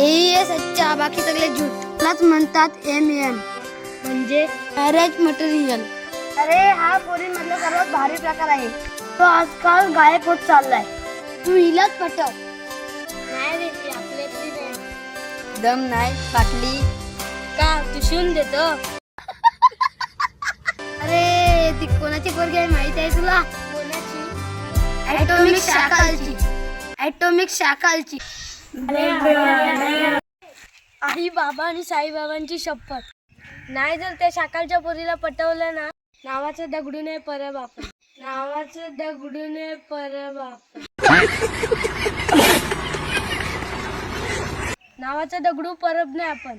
हे सच्चा, बाकी सगळे झूठ. त्यालाच म्हणतात MM म्हणजे मॅरेज मटेरियल. अरे हा पोरींमधला सर्वात भारी प्रकार आहे. तो आजकाल गायब होत चाललाय. तू हिलाच पटव. नाही रे, ती आपल्यातली नाही. दम नाही बाटली का तू शिवून देतो. अरे ती कोणाची पोरगी आहे माहिती आहे तुला? कोणाची? ॲटॉमिक शाकालची. ॲटॉमिक शाकालची. आई बाबा आणि साईबाबांची शपथ, नाही जर त्या शाकालच्या पोरीला पटवलं ना, नावाचं दगडूने परब आपण. नावाचं दगडूने परब आपण. नावाचं दगडू परब नाही आपण.